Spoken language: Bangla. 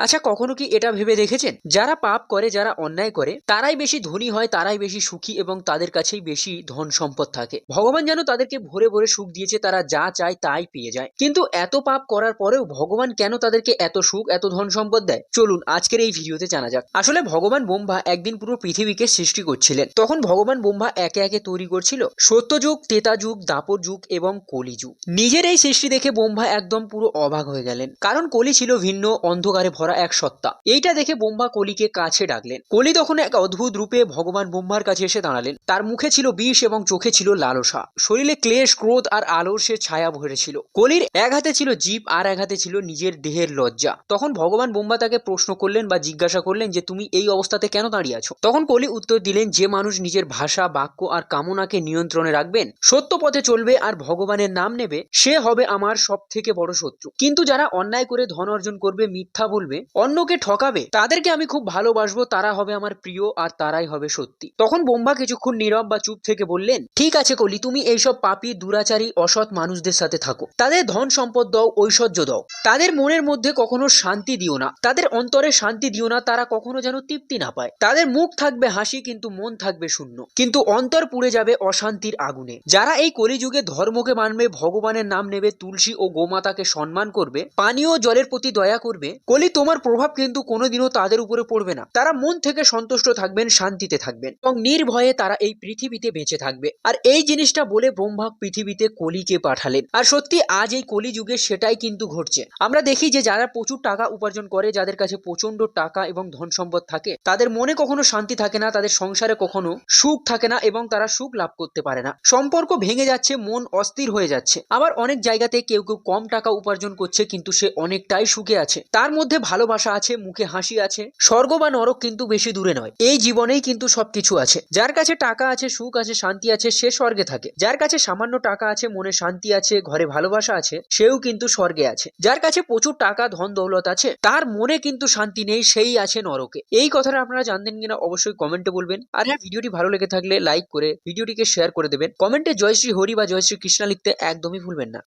আচ্ছা, কখনো কি এটা ভেবে দেখেছেন, যারা পাপ করে, যারা অন্যায় করে, তারাই বেশি ধনী হয়, তারাই বেশি সুখী এবং তাদের কাছেই বেশি ধন সম্পদ থাকে। ভগবান যেন তাদেরকে ভরে ভরে সুখ দিয়েছে, তারা যা চায় তাই পেয়ে যায়। কিন্তু এত পাপ করার পরেও ভগবান কেন তাদেরকে এত সুখ, এত ধন সম্পদ দেয়? চলুন আজকের এই ভিডিওতে জানা যাক। আসলে ভগবান ব্রহ্মা একদিন পুরো পৃথিবীকে সৃষ্টি করছিলেন। তখন ভগবান ব্রহ্মা একে একে তৈরি করছিল সত্যযুগ, ত্রেতা যুগ, দ্বাপর যুগ এবং কলি যুগ। নিজের এই সৃষ্টি দেখে ব্রহ্মা একদম পুরো অবাক হয়ে গেলেন, কারণ কলি ছিল ভিন্ন, অন্ধকারে ভরা এক সত্তা। এইটা দেখে ব্রহ্মা কলিকে কাছে ডাকলেন। কলি তখন এক অদ্ভুত রূপে ভগবান ব্রহ্মার কাছে এসে দাঁড়ালেন। তার মুখে ছিল বিষ এবং চোখে ছিল লালসা, শরীরে ক্লেশ, ক্রোধ আর আলস্যের ছায়া ভরেছিল। কলির এক হাতে ছিল জীব আর এক হাতে ছিল নিজের দেহের লজ্জা। তখন ভগবান ব্রহ্মা তাকে প্রশ্ন করলেন বা জিজ্ঞাসা করলেন যে তুমি এই অবস্থাতে কেন দাঁড়িয়ে আছো? তখন কলি উত্তর দিলেন, যে মানুষ নিজের ভাষা, বাক্য আর কামনাকে নিয়ন্ত্রণে রাখবেন, সত্য পথে চলবে আর ভগবানের নাম নেবে, সে হবে আমার সব থেকে বড় শত্রু। কিন্তু যারা অন্যায় করে ধন অর্জন করবে, মিথ্যা বলবে, অন্যকে ঠকাবে, তাদেরকে আমি খুব ভালোবাসবো, তারা হবে আমার প্রিয় আর তারাই হবে সত্যি। তখন ব্রহ্মা কিছুক্ষণ নীরব বা চুপ থেকে বললেন, ঠিক আছে কলি, তুমি এইসব পাপী, দুরাচারী, অসৎ মানুষদের সাথে থাকো, তাদের ধন সম্পদ দাও, ঐশ্বর্য দাও, তাদের মনের মধ্যে কখনো শান্তি দিও না, তাদের অন্তরে শান্তি দিও না, তারা কখনো যেন তৃপ্তি না পায়। তাদের মুখ থাকবে হাসি কিন্তু মন থাকবে শূন্য, কিন্তু অন্তর পুড়ে যাবে অশান্তির আগুনে। যারা এই কলিযুগে ধর্মকে মানবে, ভগবানের নাম নেবে, তুলসী ও গোমাতাকে সম্মান করবে, পানীয় জলের প্রতি দয়া করবে, কলি তোমার প্রভাব কিন্তু কোনোদিনও তাদের উপরে পড়বে না। তারা মন থেকে সন্তুষ্ট থাকবেন, শান্তিতে থাকবেন এবং নির্ভয়ে তারা এই পৃথিবীতে বেঁচে থাকবে। আর এই জিনিসটা বলে ব্রহ্মা পৃথিবীতে কলিকে পাঠালেন। আর সত্যি আজ এই কলিযুগে সেটাই কিন্তু ঘটছে। আমরা দেখি যে যারা প্রচুর টাকা উপার্জন করে, যাদের কাছে প্রচন্ড টাকা এবং ধন সম্পদ থাকে, তাদের মনে কখনো শান্তি থাকে না, তাদের সংসারে কখনো সুখ থাকে না এবং তারা সুখ লাভ করতে পারে না। সম্পর্ক ভেঙে যাচ্ছে, মন অস্থির হয়ে যাচ্ছে। আবার অনেক জায়গাতে কেউ কেউ কম টাকা উপার্জন করছে কিন্তু সে অনেকটাই সুখে আছে, তার মধ্যে ভালোবাসা আছে, মুখে হাসি আছে। স্বর্গ বা নরক কিন্তু বেশি দূরে নয়, এই জীবনেই কিন্তু সবকিছু আছে। যার কাছে টাকা আছে, সুখ আছে, শান্তি আছে, সে স্বর্গে থাকে। যার কাছে সামান্য টাকা আছে, মনে শান্তি আছে, ঘরে ভালোবাসা আছে, সেও কিন্তু স্বর্গে আছে। যার কাছে প্রচুর টাকা, ধন দৌলত আছে, তার মনে কিন্তু শান্তি নেই, সেই আছে নরকে। এই কথাটা আপনারা জানতেন কিনা অবশ্যই কমেন্টে বলবেন। আর হ্যাঁ, ভিডিওটি ভালো লেগে থাকলে লাইক করে ভিডিওটিকে শেয়ার করে দেবেন। কমেন্টে জয় শ্রী হরি বা জয় শ্রী কৃষ্ণা লিখতে একদমই ভুলবেন না।